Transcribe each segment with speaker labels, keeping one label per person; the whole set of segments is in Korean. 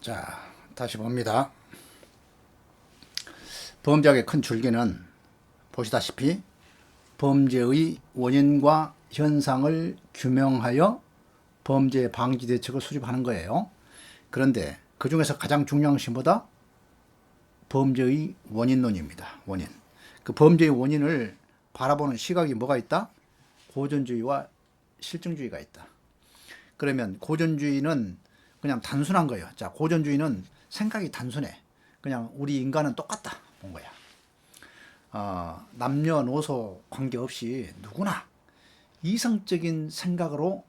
Speaker 1: 자, 다시 봅니다. 범죄학의 큰 줄기는 보시다시피 범죄의 원인과 현상을 규명하여 범죄 방지 대책을 수립하는 거예요. 그런데 그 중에서 가장 중요한 것이 뭐다? 범죄의 원인론입니다. 원인. 그 범죄의 원인을 바라보는 시각이 뭐가 있다? 고전주의와 실증주의가 있다. 그러면 고전주의는 그냥 단순한 거예요. 자, 고전주의는 생각이 단순해. 그냥 우리 인간은 똑같다 본 거야. 남녀노소 관계없이 누구나 이성적인 생각으로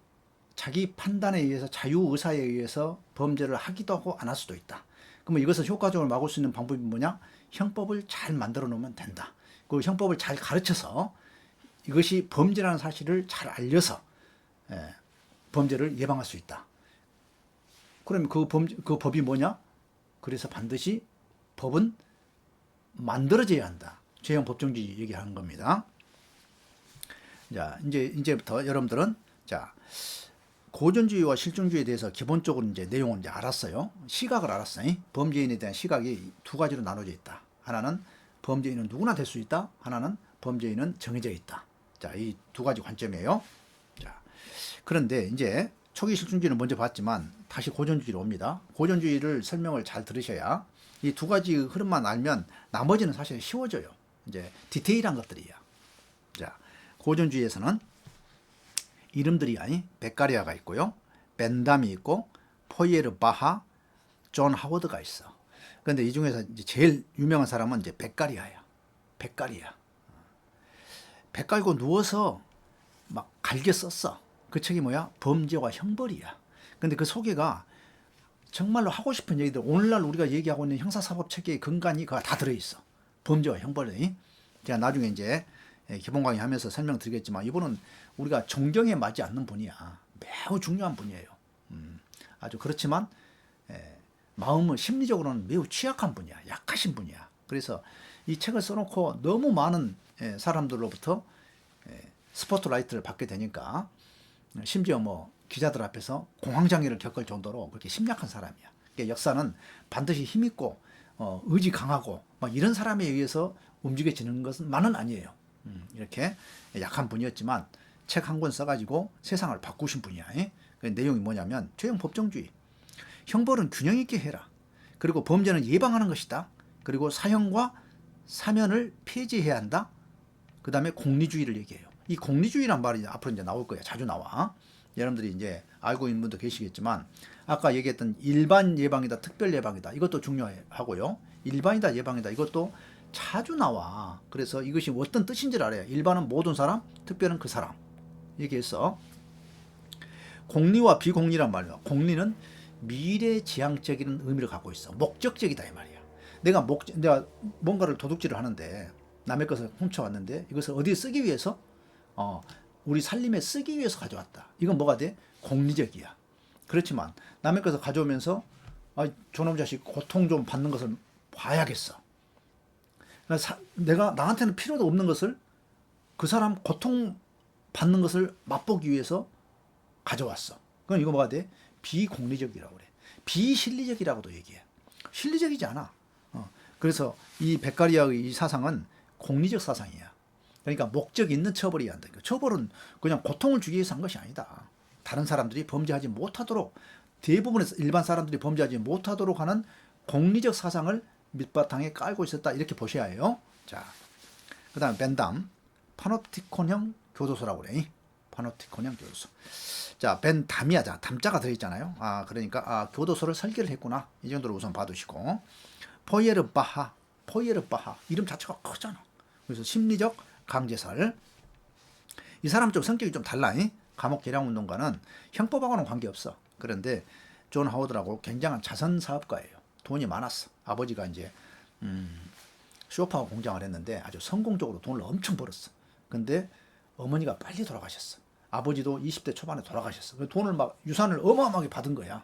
Speaker 1: 자기 판단에 의해서 자유의사에 의해서 범죄를 하기도 하고 안 할 수도 있다. 그러면 이것을 효과적으로 막을 수 있는 방법이 뭐냐? 형법을 잘 만들어 놓으면 된다. 그 형법을 잘 가르쳐서 이것이 범죄라는 사실을 잘 알려서 범죄를 예방할 수 있다. 그러면 그 법이 뭐냐? 그래서 반드시 법은 만들어져야 한다. 죄형 법정주의 얘기하는 겁니다. 자, 이제부터 여러분들은 자, 고전주의와 실증주의에 대해서 기본적으로 이제 내용을 이제 알았어요. 시각을 알았어요. 범죄인에 대한 시각이 두 가지로 나눠져 있다. 하나는 범죄인은 누구나 될 수 있다. 하나는 범죄인은 정해져 있다. 자, 이 두 가지 관점이에요. 자, 그런데 이제 초기 실증주의는 먼저 봤지만 다시 고전주의로 옵니다. 고전주의를 설명을 잘 들으셔야 이 두 가지 흐름만 알면 나머지는 사실 쉬워져요. 이제 디테일한 것들이야. 자, 고전주의에서는 이름들이 베카리아가 있고요, 벤담이 있고, 포이에르바하, 존 하워드가 있어. 그런데 이 중에서 이제 제일 유명한 사람은 이제 베카리아야. 베카리아. 배 깔고 누워서 막 갈게 썼어. 그 책이 뭐야? 범죄와 형벌이야. 근데 그 소개가 정말로 하고 싶은 얘기들, 오늘날 우리가 얘기하고 있는 형사사법 체계의 근간이 그가 다 들어있어. 범죄와 형벌이. 제가 나중에 이제 기본 강의 하면서 설명드리겠지만 이분은 우리가 존경에 맞지 않는 분이야. 매우 중요한 분이에요. 아주 그렇지만 마음은 심리적으로는 매우 취약한 분이야. 약하신 분이야. 그래서 이 책을 써놓고 너무 많은 사람들로부터 스포트라이트를 받게 되니까 심지어 뭐 기자들 앞에서 공황장애를 겪을 정도로 그렇게 심약한 사람이야. 그러니까 역사는 반드시 힘있고 의지 강하고 막 이런 사람에 의해서 움직여지는 것만은 아니에요. 이렇게 약한 분이었지만 책 한 권 써가지고 세상을 바꾸신 분이야. 그 내용이 뭐냐면 죄형 법정주의. 형벌은 균형 있게 해라. 그리고 범죄는 예방하는 것이다. 그리고 사형과 사면을 폐지해야 한다. 그 다음에 공리주의를 얘기해요. 이 공리주의란 말이 앞으로 이제 나올 거야. 자주 나와. 여러분들이 이제 알고 있는 분도 계시겠지만 아까 얘기했던 일반 예방이다, 특별 예방이다. 이것도 중요하고요. 일반이다, 예방이다. 이것도 자주 나와. 그래서 이것이 어떤 뜻인지를 알아요. 일반은 모든 사람, 특별은 그 사람. 얘기했어. 공리와 비공리란 말이야. 공리는 미래지향적인 의미를 갖고 있어. 목적적이다 이 말이야. 내가 뭔가를 도둑질을 하는데 남의 것을 훔쳐왔는데 이것을 어디에 쓰기 위해서? 우리 살림에 쓰기 위해서 가져왔다. 이건 뭐가 돼? 공리적이야. 그렇지만 남의 것을 가져오면서 저놈 자식 고통 좀 받는 것을 봐야겠어. 내가 나한테는 필요도 없는 것을 그 사람 고통 받는 것을 맛보기 위해서 가져왔어. 그럼 이거 뭐가 돼? 비공리적이라고 그래. 비실리적이라고도 얘기해. 실리적이지 않아. 그래서 이 베카리아의 이 사상은 공리적 사상이야. 그러니까 목적 있는 처벌이 한다. 처벌은 그냥 고통을 주기 위해서 한 것이 아니다. 다른 사람들이 범죄하지 못하도록, 대부분의 일반 사람들이 범죄하지 못하도록 하는 공리적 사상을 밑바탕에 깔고 있었다. 이렇게 보셔야 해요. 자, 그 다음에 벤담, 파놉티콘형 교도소라고 그래. 파놉티콘형 교도소. 자, 벤담이야. 자, 담자가 들어있잖아요. 그러니까 교도소를 설계를 했구나. 이 정도로 우선 봐두시고. 포이에르바하. 이름 자체가 크잖아. 그래서 심리적 강제설. 이 사람 좀 성격이 좀 달라. 감옥 개량운동가는 형법하고는 관계없어. 그런데 존 하워드라고 굉장한 자선 사업가예요. 돈이 많았어. 아버지가 이제 쇼파 공장을 했는데 아주 성공적으로 돈을 엄청 벌었어. 근데 어머니가 빨리 돌아가셨어. 아버지도 20대 초반에 돌아가셨어. 돈을 막 유산을 어마어마하게 받은 거야.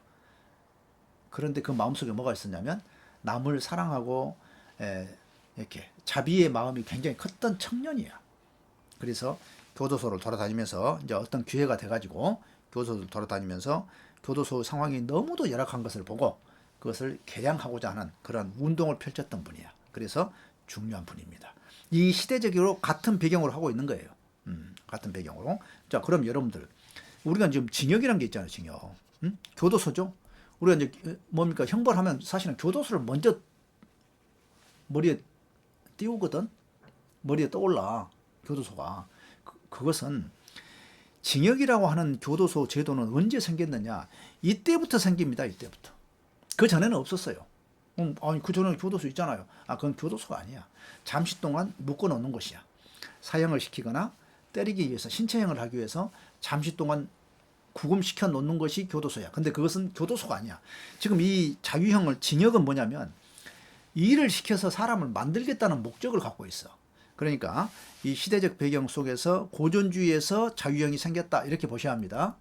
Speaker 1: 그런데 그 마음속에 뭐가 있었냐면 남을 사랑하고 이렇게 자비의 마음이 굉장히 컸던 청년이야. 그래서 교도소를 돌아다니면서 이제 어떤 기회가 돼가지고 교도소를 돌아다니면서 교도소 상황이 너무도 열악한 것을 보고 그것을 개량하고자 하는 그런 운동을 펼쳤던 분이야. 그래서 중요한 분입니다. 이 시대적으로 같은 배경으로 하고 있는 거예요. 같은 배경으로. 자, 그럼 여러분들 우리가 지금 징역이라는 게 있잖아요. 징역. 교도소죠. 우리가 이제 뭡니까? 형벌하면 사실은 교도소를 먼저 머리에 띄우거든. 머리에 떠올라. 교도소가. 그것은 징역이라고 하는 교도소 제도는 언제 생겼느냐? 이때부터 생깁니다. 이때부터. 그 전에는 없었어요. 아니 그 전에 교도소 있잖아요. 그건 교도소가 아니야. 잠시 동안 묶어놓는 것이야. 사형을 시키거나 때리기 위해서 신체형을 하기 위해서 잠시 동안 구금시켜 놓는 것이 교도소야. 근데 그것은 교도소가 아니야. 지금 이 자유형을 징역은 뭐냐면 일을 시켜서 사람을 만들겠다는 목적을 갖고 있어. 그러니까 이 시대적 배경 속에서 고전주의에서 자유형이 생겼다 이렇게 보셔야 합니다.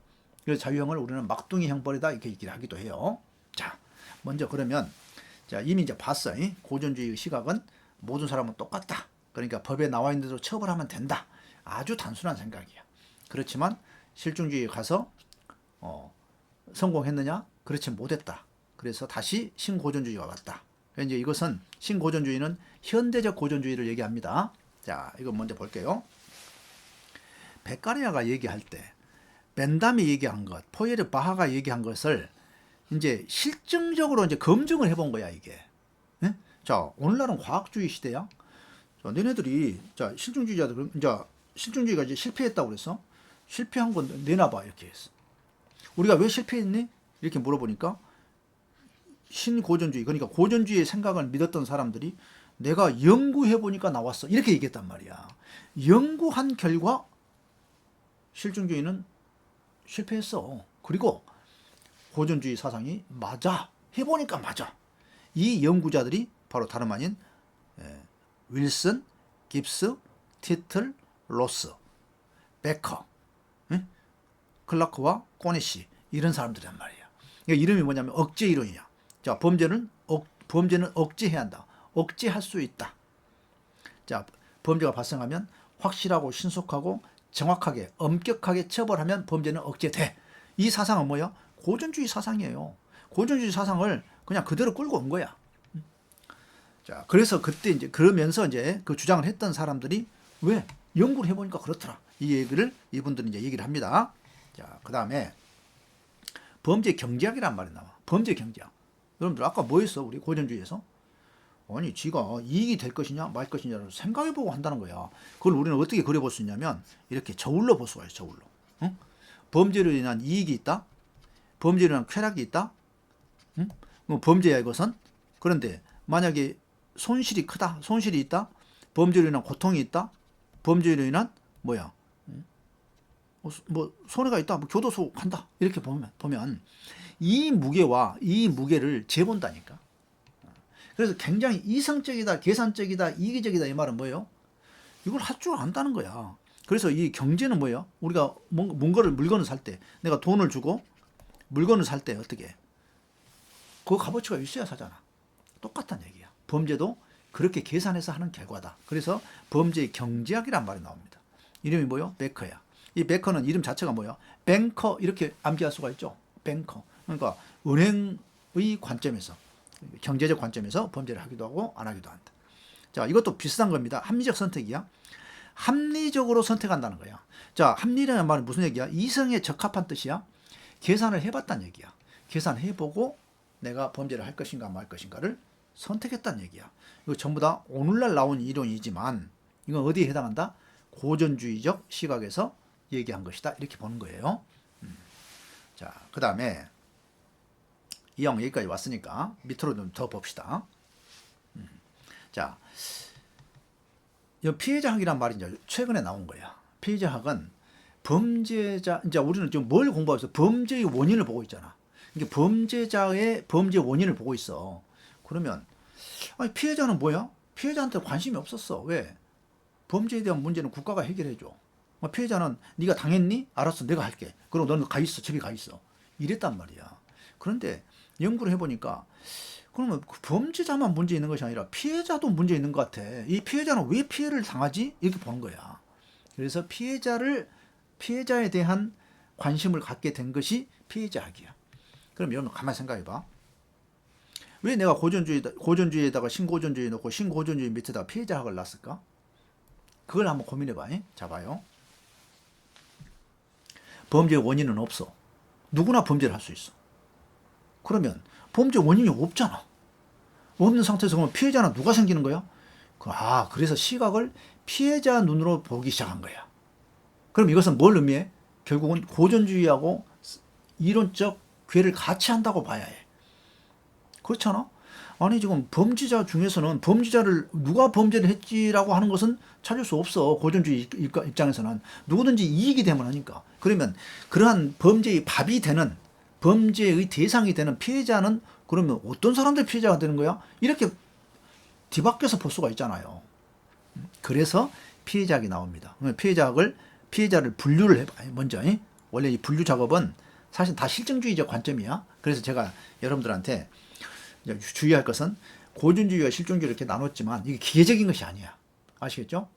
Speaker 1: 그래서 자유형을 우리는 막둥이 형벌이다 이렇게 얘기를 하기도 해요. 자, 먼저 그러면 자 이미 이제 봤어. 고전주의 시각은 모든 사람은 똑같다. 그러니까 법에 나와 있는 대로 처벌하면 된다. 아주 단순한 생각이야. 그렇지만 실중주의에 가서 성공했느냐? 그렇지 못했다. 그래서 다시 신고전주의가 왔다. 이제 이것은 신고전주의는 현대적 고전주의를 얘기합니다. 자, 이거 먼저 볼게요. 베카레아가 얘기할 때 벤담이 얘기한 것, 포에르 바하가 얘기한 것을 이제 실증적으로 이제 검증을 해본 거야 이게. 네? 자, 오늘날은 과학주의 시대야. 자, 너네들이 자 실증주의자들 이제 실증주의가 이제 실패했다고 그랬어. 실패한 건 내놔봐 이렇게 했어. 우리가 왜 실패했니? 이렇게 물어보니까 신고전주의, 그러니까 고전주의의 생각을 믿었던 사람들이 내가 연구해보니까 나왔어. 이렇게 얘기했단 말이야. 연구한 결과 실증주의는 실패했어. 그리고 고전주의 사상이 맞아. 해보니까 맞아. 이 연구자들이 바로 다름 아닌 윌슨, 깁스, 티틀, 로스, 베커, 클라크와 꼬네시 이런 사람들이란 말이야. 그러니까 이름이 뭐냐면 억제 이론이야. 자, 범죄는 억제해야 한다. 억제할 수 있다. 자, 범죄가 발생하면 확실하고 신속하고 정확하게 엄격하게 처벌하면 범죄는 억제돼. 이 사상은 뭐야? 고전주의 사상이에요. 고전주의 사상을 그냥 그대로 끌고 온 거야. 자, 그래서 그때 이제 그러면서 이제 그 주장을 했던 사람들이 왜 연구를 해보니까 그렇더라. 이 얘기를 이분들은 이제 얘기를 합니다. 자, 그 다음에 범죄 경제학이란 말이 나와. 범죄 경제학. 여러분들 아까 뭐 했어? 우리 고전주의에서? 아니 지가 이익이 될 것이냐 말 것이냐를 생각해보고 한다는 거야. 그걸 우리는 어떻게 그려볼 수 있냐면 이렇게 저울로 볼 수가 있어. 저울로. 응? 범죄로 인한 이익이 있다. 범죄로 인한 쾌락이 있다. 응? 범죄야 이것은. 그런데 만약에 손실이 크다. 손실이 있다. 범죄로 인한 고통이 있다. 범죄로 인한 뭐야? 뭐 손해가 있다. 뭐 교도소 간다. 이렇게 보면 이 무게를 재본다니까. 그래서 굉장히 이성적이다, 계산적이다, 이기적이다 이 말은 뭐예요? 이걸 할 줄 안다는 거야. 그래서 이 경제는 뭐예요? 우리가 물건을 살 때 내가 돈을 주고 물건을 살 때 어떻게 해? 그 값어치가 있어야 사잖아. 똑같은 얘기야. 범죄도 그렇게 계산해서 하는 결과다. 그래서 범죄 경제학이란 말이 나옵니다. 이름이 뭐요? 베커야. 이 베커는 이름 자체가 뭐야? 뱅커 이렇게 암기할 수가 있죠. 뱅커. 그러니까 은행의 관점에서 경제적 관점에서 범죄를 하기도 하고 안 하기도 한다. 자, 이것도 비슷한 겁니다. 합리적 선택이야. 합리적으로 선택한다는 거야. 자, 합리라는 말은 무슨 얘기야? 이성에 적합한 뜻이야. 계산을 해봤다는 얘기야. 계산해보고 내가 범죄를 할 것인가 말 것인가를 선택했다는 얘기야. 이거 전부 다 오늘날 나온 이론이지만 이건 어디에 해당한다? 고전주의적 시각에서 얘기한 것이다. 이렇게 보는 거예요. 자, 그 다음에 이 형 여기까지 왔으니까 밑으로 좀 더 봅시다. 자, 이 피해자학이란 말이 이제 최근에 나온 거야. 피해자학은 범죄자, 이제 우리는 지금 뭘 공부하고 있어? 범죄의 원인을 보고 있잖아. 이게 범죄자의 범죄 원인을 보고 있어. 그러면 아니, 피해자는 뭐야? 피해자한테 관심이 없었어. 왜? 범죄에 대한 문제는 국가가 해결해줘. 피해자는 네가 당했니? 알았어, 내가 할게. 그럼 너는 가 있어, 집에 가 있어. 이랬단 말이야. 그런데 연구를 해보니까 그러면 범죄자만 문제 있는 것이 아니라 피해자도 문제 있는 것 같아. 이 피해자는 왜 피해를 당하지? 이렇게 본 거야. 그래서 피해자에 대한 관심을 갖게 된 것이 피해자학이야. 그럼 여러분 가만히 생각해봐. 왜 내가 고전주의에다가 신고전주의 넣고 신고전주의 밑에다가 피해자학을 놨을까? 그걸 한번 고민해봐. 자, 봐요. 범죄의 원인은 없어. 누구나 범죄를 할 수 있어. 그러면 범죄 원인이 없잖아. 없는 상태에서 그러면 피해자는 누가 생기는 거야? 그래서 시각을 피해자 눈으로 보기 시작한 거야. 그럼 이것은 뭘 의미해? 결국은 고전주의하고 이론적 괴를 같이 한다고 봐야 해. 그렇잖아? 아니 지금 범죄자 중에서는 범죄자를 누가 범죄를 했지라고 하는 것은 찾을 수 없어. 고전주의 입장에서는 누구든지 이익이 되면 하니까. 그러면 그러한 범죄의 밥이 되는, 범죄의 대상이 되는 피해자는 그러면 어떤 사람들 피해자가 되는 거야? 이렇게 뒤바뀌어서 볼 수가 있잖아요. 그래서 피해자학이 나옵니다. 피해자를 분류를 해봐요. 먼저 원래 이 분류 작업은 사실 다 실증주의적 관점이야. 그래서 제가 여러분들한테 주의할 것은 고전주의와 실증주의 이렇게 나눴지만 이게 기계적인 것이 아니야. 아시겠죠?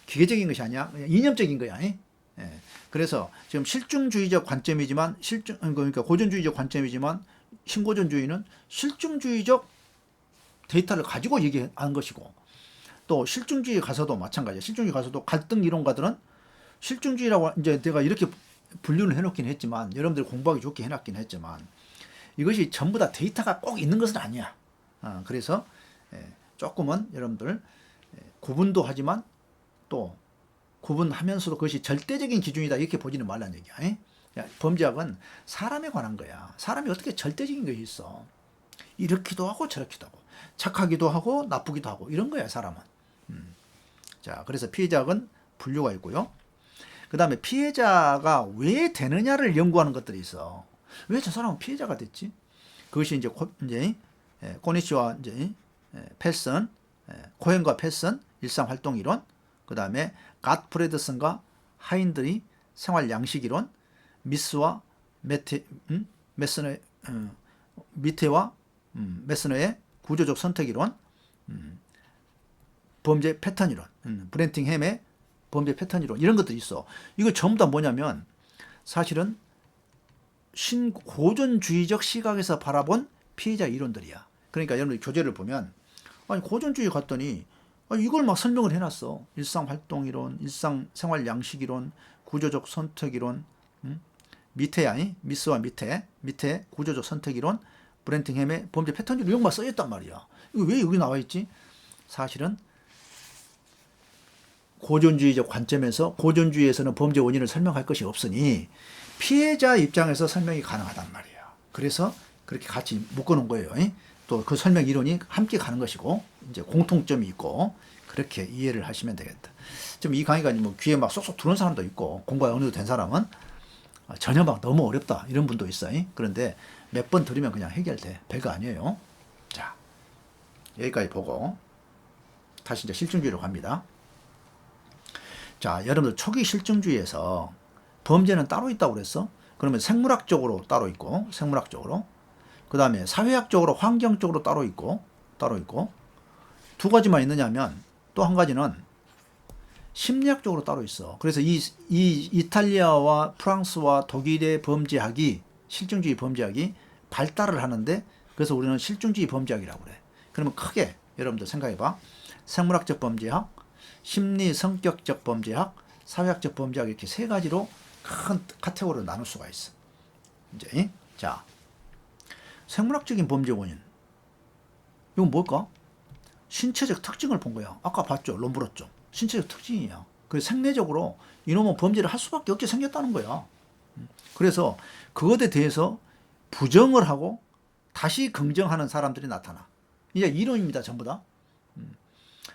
Speaker 1: 기계적인 것이 아니야. 그냥 이념적인 거야. 그래서 지금 실증주의적 관점이지만 그러니까 고전주의적 관점이지만 신고전주의는 실증주의적 데이터를 가지고 얘기하는 것이고, 또 실증주의 가서도 마찬가지야. 실증주의 가서도 갈등 이론가들은 실증주의라고 이제 내가 이렇게 분류를 해놓긴 했지만, 여러분들 공부하기 좋게 해놨긴 했지만, 이것이 전부 다 데이터가 꼭 있는 것은 아니야. 그래서 조금은 여러분들 구분도 하지만 또 구분하면서도 그것이 절대적인 기준이다 이렇게 보지는 말라는 얘기야. 범죄학은 사람에 관한 거야. 사람이 어떻게 절대적인 것이 있어. 이렇기도 하고 저렇기도 하고 착하기도 하고 나쁘기도 하고 이런 거야 사람은. 자, 그래서 피해자학은 분류가 있고요. 그 다음에 피해자가 왜 되느냐를 연구하는 것들이 있어. 왜 저 사람은 피해자가 됐지? 그것이 이제 코니치와 이제 패슨, 코헨과 패슨 일상 활동 이론, 그 다음에 갓프레드슨과 하인들이 생활 양식 이론, 미스와 미테와 메스너의 구조적 선택 이론, 범죄 패턴 이론, 브렌팅햄의 범죄 패턴 이론, 이런 것들이 있어. 이거 전부 다 뭐냐면 사실은 신고전주의적 시각에서 바라본 피해자 이론들이야. 그러니까 여러분들 교재를 보면 아니 고전주의 갔더니 이걸 막 설명을 해놨어. 일상활동 이론, 일상생활 양식 이론, 구조적 선택 이론, 미테야, 미스와 밑에 구조적 선택 이론, 브렌팅햄의 범죄 패턴 이론, 이런 거 써있단 말이야. 이거 왜 여기 나와 있지? 사실은 고전주의적 관점에서 고전주의에서는 범죄 원인을 설명할 것이 없으니 피해자 입장에서 설명이 가능하단 말이에요. 그래서 그렇게 같이 묶어놓은 거예요. 또 그 설명 이론이 함께 가는 것이고 이제 공통점이 있고 그렇게 이해를 하시면 되겠다. 좀 이 강의가 뭐 귀에 막 쏙쏙 들어온 사람도 있고 공부가 어느 정도 된 사람은 전혀 막 너무 어렵다 이런 분도 있어요. 그런데 몇 번 들으면 그냥 해결돼. 별거 아니에요. 자, 여기까지 보고 다시 이제 실증주의로 갑니다. 자, 여러분들 초기 실증주의에서 범죄는 따로 있다고 그랬어. 그러면 생물학적으로 따로 있고, 생물학적으로. 그 다음에 사회학적으로, 환경적으로 따로 있고. 두 가지만 있느냐 하면 또 한 가지는 심리학적으로 따로 있어. 그래서 이 이탈리아와 프랑스와 독일의 범죄학이, 실증주의 범죄학이 발달을 하는데, 그래서 우리는 실증주의 범죄학이라고 그래. 그러면 크게 여러분들 생각해봐. 생물학적 범죄학, 심리 성격적 범죄학, 사회학적 범죄학, 이렇게 세 가지로 큰 카테고리로 나눌 수가 있어. 이제 자, 생물학적인 범죄 원인, 이건 뭘까? 신체적 특징을 본 거야. 아까 봤죠? 롬브로죠. 신체적 특징이야. 그래서 생리적으로 이놈은 범죄를 할 수밖에 없게 생겼다는 거야. 그래서 그것에 대해서 부정을 하고 다시 긍정하는 사람들이 나타나. 이제 이론입니다, 전부 다.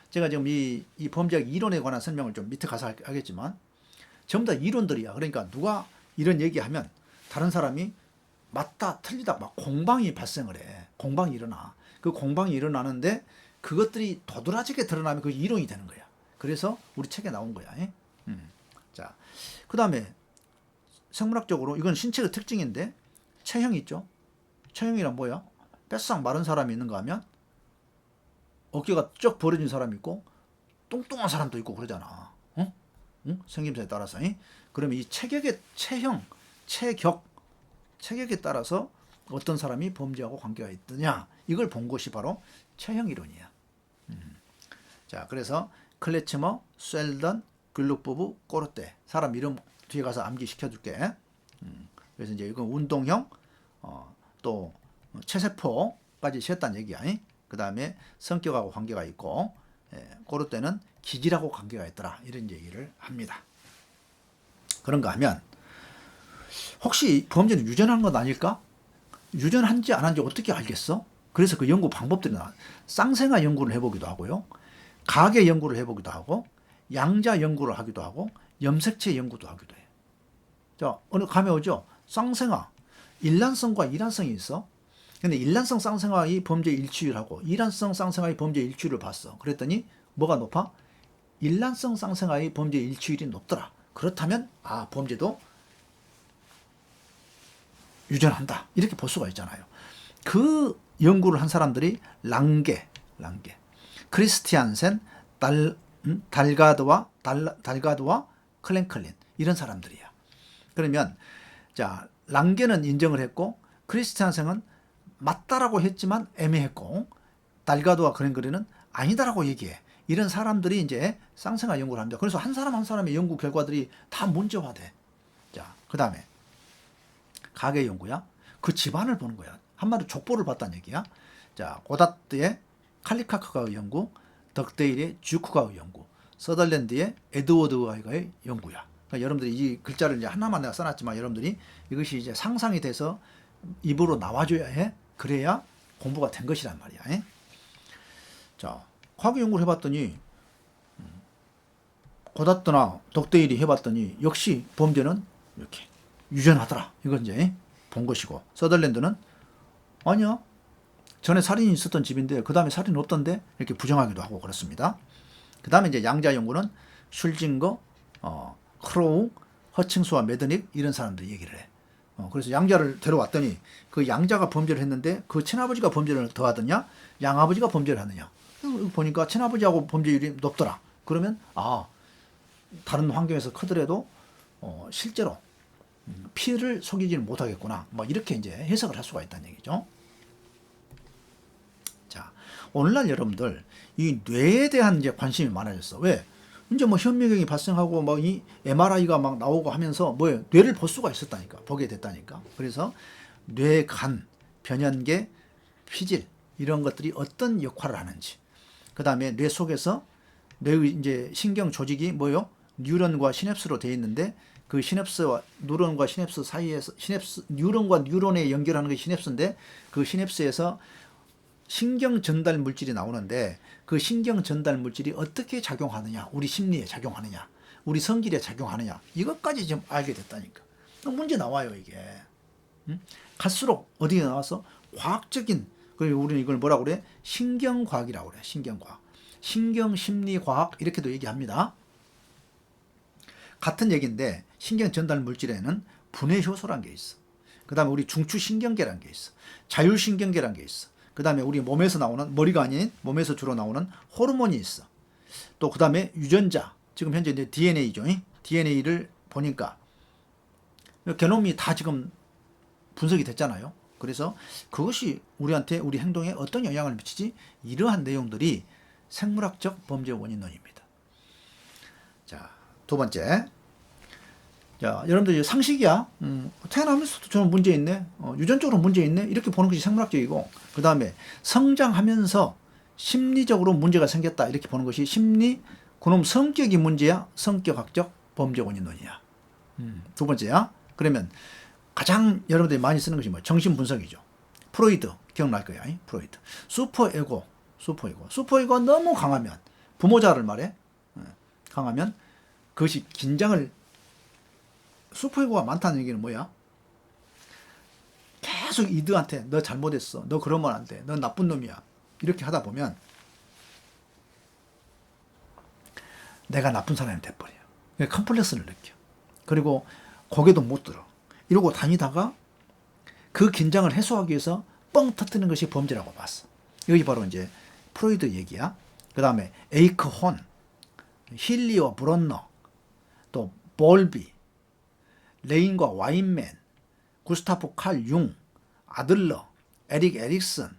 Speaker 1: 제가 지금 이 범죄학 이론에 관한 설명을 좀 밑에 가서 하겠지만 전부 다 이론들이야. 그러니까 누가 이런 얘기하면 다른 사람이 맞다 틀리다 막 공방이 발생을 해. 공방이 일어나. 그 공방이 일어나는데 그것들이 도드라지게 드러나면 그 이론이 되는 거야. 그래서 우리 책에 나온 거야. 자, 그 다음에 생물학적으로 이건 신체의 특징인데 체형이 있죠. 체형이란 뭐야? 뼛상 마른 사람이 있는가 하면 어깨가 쭉 벌어진 사람이 있고 뚱뚱한 사람도 있고 그러잖아. 응? 생김새에 따라서. 그러면 이 체격의 체형, 체격에 따라서 어떤 사람이 범죄하고 관계가 있느냐 이걸 본 것이 바로 체형 이론이야. 자, 그래서 클레츠머, 셀던, 글룩보브, 꼬르테 사람 이름 뒤에 가서 암기시켜 줄게. 그래서 이제 이건 운동형, 또 체세포까지 셌다는 얘기야. 그 다음에 성격하고 관계가 있고, 꼬르테는 기질하고 관계가 있더라 이런 얘기를 합니다. 그런가 하면 혹시 범죄는 유전하는 건 아닐까? 유전한지 안 한지 어떻게 알겠어? 그래서 그 연구 방법들이 나와. 쌍생아 연구를 해보기도 하고요. 가계 연구를 해보기도 하고 양자 연구를 하기도 하고 염색체 연구도 하기도 해. 자, 어느 감이 오죠? 쌍생아, 일란성과 이란성이 있어. 근데 일란성 쌍생아의 범죄 일치율하고 이란성 쌍생아의 범죄 일치율을 봤어. 그랬더니 뭐가 높아? 일란성 쌍생아의 범죄 일치율이 높더라. 그렇다면 범죄도 유전한다 이렇게 볼 수가 있잖아요. 그 연구를 한 사람들이 랑게, 크리스티안센, 달가드와 클랭클린 이런 사람들이야. 그러면 자, 랑게는 인정을 했고 크리스티안센은 맞다라고 했지만 애매했고 달가드와 클랭클린은 아니다라고 얘기해. 이런 사람들이 이제 쌍생아 연구를 합니다. 그래서 한 사람 한 사람의 연구 결과들이 다 문제화돼. 자, 그 다음에 가계 연구야. 그 집안을 보는 거야. 한마디로 족보를 봤다는 얘기야. 자, 고다트의 칼리카크가의 연구, 덕데일의 주크가의 연구, 서덜랜드의 에드워드가의 연구야. 그러니까 여러분들이 이 글자를 이제 하나만 내가 써놨지만 여러분들이 이것이 이제 상상이 돼서 입으로 나와줘야 해. 그래야 공부가 된 것이란 말이야. 자, 과거 연구를 해봤더니 고다트나 덕데일이 해봤더니 역시 범죄는 이렇게 유전하더라. 이건 이제 본 것이고 서덜랜드는 아니야. 전에 살인이 있었던 집인데 그 다음에 살인 없던데 이렇게 부정하기도 하고 그렇습니다. 그 다음에 이제 양자 연구는 슐징거, 크로우, 허칭스와 메드닉 이런 사람들이 얘기를 해. 그래서 양자를 데려왔더니 그 양자가 범죄를 했는데 그 친아버지가 범죄를 더 하더냐 양아버지가 범죄를 하느냐 보니까 친아버지하고 범죄율이 높더라. 그러면 다른 환경에서 크더라도 실제로 피를 속이지는 못하겠구나. 뭐 이렇게 이제 해석을 할 수가 있다는 얘기죠. 자, 오늘날 여러분들 이 뇌에 대한 이제 관심이 많아졌어. 왜? 이제 뭐 현미경이 발생하고 뭐 이 MRI가 막 나오고 하면서 뭐예요? 뇌를 볼 수가 있었다니까. 보게 됐다니까. 그래서 뇌, 간, 변연계, 피질 이런 것들이 어떤 역할을 하는지. 그다음에 뇌 속에서 뇌의 이제 신경 조직이 뭐요? 뉴런과 시냅스로 되어 있는데 그 시냅스와 뉴런과 시냅스 사이에서 뉴런과 뉴런에 연결하는 게 시냅스인데 그 시냅스에서 신경 전달 물질이 나오는데 그 신경 전달 물질이 어떻게 작용하느냐, 우리 심리에 작용하느냐, 우리 성질에 작용하느냐 이것까지 좀 알게 됐다니까. 문제 나와요 이게. 갈수록 어디에 나와서 과학적인 그리고 우리는 이걸 뭐라고 그래? 신경과학이라고 그래. 신경과학, 신경심리과학 이렇게도 얘기합니다. 같은 얘기인데 신경 전달 물질에는 분해 효소란 게 있어. 그 다음에 우리 중추신경계란 게 있어. 자율신경계란 게 있어. 그 다음에 우리 몸에서 나오는 머리가 아닌 몸에서 주로 나오는 호르몬이 있어. 또 그 다음에 유전자 지금 현재 이제 DNA죠. DNA를 보니까 게놈이 다 지금 분석이 됐잖아요. 그래서 그것이 우리한테 우리 행동에 어떤 영향을 미치지? 이러한 내용들이 생물학적 범죄 원인론입니다. 자, 두 번째. 자, 여러분들 상식이야. 태어나면서도 저는 문제 있네. 유전적으로 문제 있네. 이렇게 보는 것이 생물학적이고, 그 다음에 성장하면서 심리적으로 문제가 생겼다. 이렇게 보는 것이 심리, 그놈 성격이 문제야. 성격학적 범죄 원인론이야. 두 번째야. 그러면 가장 여러분들이 많이 쓰는 것이 뭐 정신분석이죠. 프로이드 기억날 거야. 프로이드. 슈퍼에고가 너무 강하면 부모자를 말해. 강하면 그것이 긴장을 슈퍼에고가 많다는 얘기는 뭐야? 계속 이드한테 너 잘못했어. 너 그러면 안 돼. 너 나쁜 놈이야. 이렇게 하다 보면 내가 나쁜 사람이 돼버려. 컴플렉스를 느껴. 그리고 고개도 못 들어. 이러고 다니다가 그 긴장을 해소하기 위해서 뻥 터뜨리는 것이 범죄라고 봤어. 여기 바로 이제 프로이드 얘기야. 그 다음에 에이크혼, 힐리오 브론너, 또 볼비, 레인과 와인맨, 구스타프 칼 융, 아들러, 에릭 에릭슨,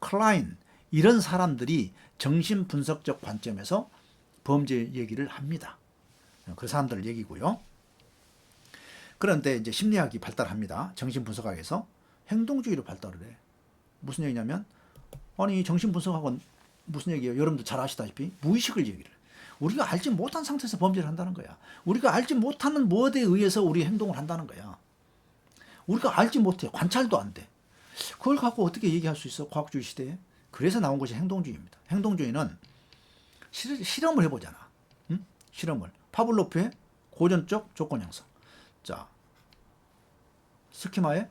Speaker 1: 클라인 이런 사람들이 정신분석적 관점에서 범죄 얘기를 합니다. 그 사람들 얘기고요. 그런데 이제 심리학이 발달합니다. 정신분석학에서 행동주의로 발달을 해. 무슨 얘기냐면 아니 정신분석학은 무슨 얘기예요? 여러분들 잘 아시다시피 무의식을 얘기를 해. 우리가 알지 못한 상태에서 범죄를 한다는 거야. 우리가 알지 못하는 무엇에 의해서 우리 행동을 한다는 거야. 우리가 알지 못해. 관찰도 안 돼. 그걸 갖고 어떻게 얘기할 수 있어? 과학주의 시대에. 그래서 나온 것이 행동주의입니다. 행동주의는 실험을 해보잖아. 응? 실험을. 파블로프의 고전적 조건 형성. 자, 스키마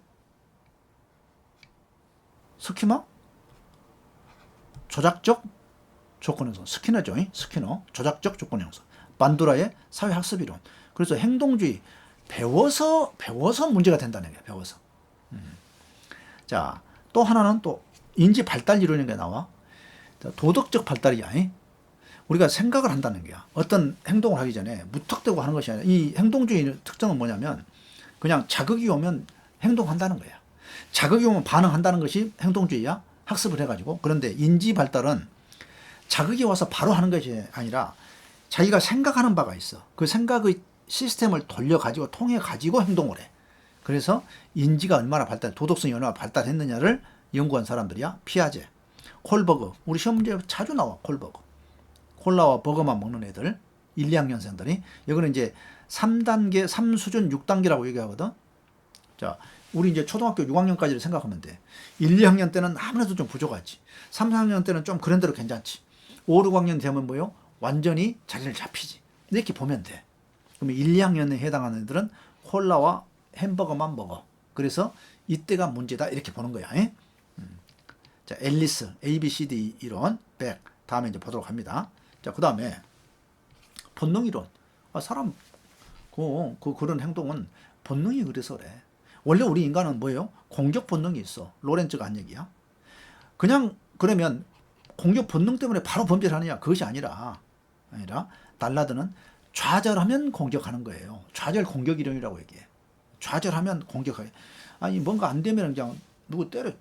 Speaker 1: 조작적 조건 형성. 스키너죠. 스키너. 조작적 조건 형성. 반두라의 사회학습 이론. 그래서 행동주의 배워서 문제가 된다는 거야. 배워서. 자, 또 하나는 또 인지 발달 이론인 게 나와. 자, 도덕적 발달이야. 우리가 생각을 한다는 거야. 어떤 행동을 하기 전에 무턱대고 하는 것이 아니라 이 행동주의 특징은 뭐냐면 그냥 자극이 오면 행동한다는 거야. 자극이 오면 반응한다는 것이 행동주의야. 학습을 해가지고. 그런데 인지 발달은 자극이 와서 바로 하는 것이 아니라 자기가 생각하는 바가 있어. 그 생각의 시스템을 돌려가지고 통해가지고 행동을 해. 그래서 인지가 얼마나 도덕성이 얼마나 발달했느냐를 연구한 사람들이야. 피아제, 콜버그. 우리 시험 문제 자주 나와. 콜버그. 콜라와 버거만 먹는 애들. 1, 2학년생들이. 이거는 이제 3단계, 3수준 6단계라고 얘기하거든. 자, 우리 이제 초등학교 6학년까지를 생각하면 돼. 1, 2학년 때는 아무래도 좀 부족하지. 3, 4학년 때는 좀 그런 대로 괜찮지. 5, 6학년 되면 뭐요? 완전히 자리를 잡히지. 이렇게 보면 돼. 그러면 1, 2학년에 해당하는 애들은 콜라와 햄버거만 먹어. 그래서 이때가 문제다. 이렇게 보는 거야. 자, 앨리스, ABCD 이론, 100. 다음에 이제 보도록 합니다. 자, 그 다음에 본능 이론. 사람, 그런 행동은 본능이 그래서 그래. 원래 우리 인간은 뭐예요? 공격 본능이 있어. 로렌츠가 한 얘기야. 그냥 그러면 공격 본능 때문에 바로 범죄를 하느냐? 그것이 아니라 달라드는 좌절하면 공격하는 거예요. 좌절 공격 이론이라고 얘기해. 좌절하면 공격해. 아니 뭔가 안 되면 그냥 누구 때려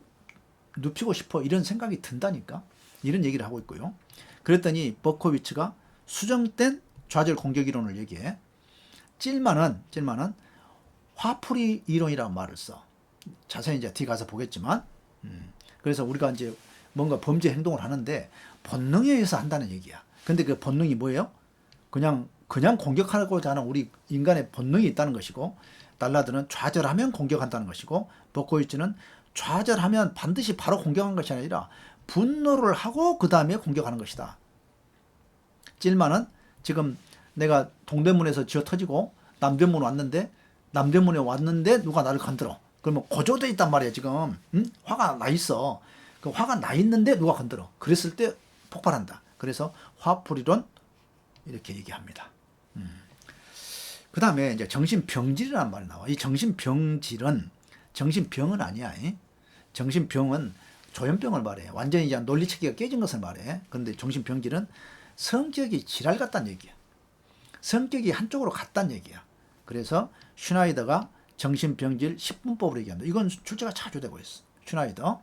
Speaker 1: 눕히고 싶어 이런 생각이 든다니까. 이런 얘기를 하고 있고요. 그랬더니 버코비츠가 수정된 좌절 공격 이론을 얘기해. 찔만은 화풀이 이론이라는 말을 써. 자세히 이제 뒤 가서 보겠지만. 그래서 우리가 이제 뭔가 범죄 행동을 하는데 본능에 의해서 한다는 얘기야. 근데 그 본능이 뭐예요? 그냥 공격하고자 하는 우리 인간의 본능이 있다는 것이고, 달라드는 좌절하면 공격한다는 것이고, 버코이츠는 좌절하면 반드시 바로 공격한 것이 아니라 분노를 하고 그 다음에 공격하는 것이다. 찔만은 지금 내가 동대문에서 쥐어 터지고 남대문에 왔는데 누가 나를 건드려. 그러면 고조돼 있단 말이야 지금. 화가 나 있어. 그 화가 나 있는데 누가 건드려. 그랬을 때 폭발한다. 그래서 화풀이론 이렇게 얘기합니다. 그 다음에 이제 정신병질이라는 말이 나와. 이 정신병질은 정신병은 아니야. 정신병은 조현병을 말해. 완전히 이제 논리체계가 깨진 것을 말해. 그런데 정신병질은 성격이 지랄 같다는 얘기야. 성격이 한쪽으로 갔다는 얘기야. 그래서 슈나이더가 정신병질 10분법으로 얘기합니다. 이건 출제가 자주 되고 있어. 슈나이더.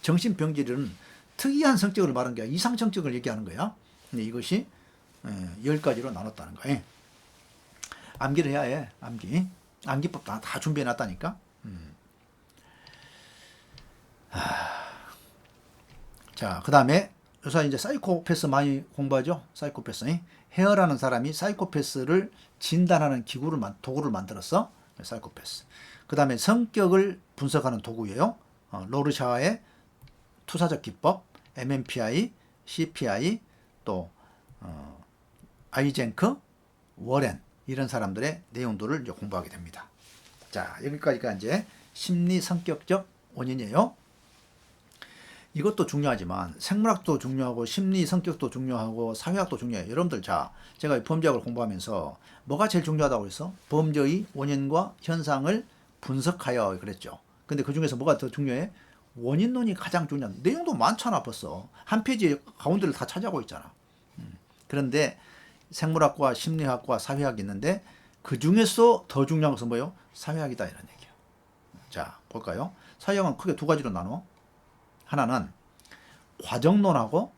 Speaker 1: 정신병질은 특이한 성격을 말하는 게 아니라 이상 성격을 얘기하는 거야. 근데 이것이 10가지로 나눴다는 거예요. 암기를 해야 해. 암기법 다 준비해 놨다니까. 자, 그 다음에 요새 이제 사이코패스 많이 공부하죠. 사이코패스. 헤어라는 사람이 사이코패스를 진단하는 도구를 만들었어. 사이코패스. 그 다음에 성격을 분석하는 도구예요. 로르샤의 투사적 기법, MMPI, CPI, 또 아이젠크, 워렌 이런 사람들의 내용들을 이제 공부하게 됩니다. 자, 여기까지가 이제 심리 성격적 원인이에요. 이것도 중요하지만 생물학도 중요하고 심리 성격도 중요하고 사회학도 중요해요. 여러분들 자, 제가 범죄학을 공부하면서 뭐가 제일 중요하다고 했어? 범죄의 원인과 현상을 분석하여 그랬죠. 근데 그 중에서 뭐가 더 중요해? 원인론이 가장 중요한. 내용도 많잖아 벌써. 한 페이지 가운데를 다 차지하고 있잖아. 그런데 생물학과 심리학과 사회학이 있는데 그 중에서 더 중요한 것은 뭐예요? 사회학이다 이런 얘기예요. 자, 볼까요? 사회학은 크게 두 가지로 나눠. 하나는 과정론하고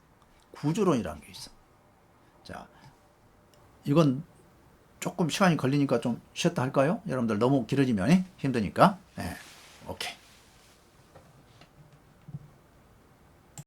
Speaker 1: 구조론이라는 게 있어. 자, 이건 조금 시간이 걸리니까 좀 쉬었다 할까요? 여러분들 너무 길어지면 힘드니까. 네, 오케이.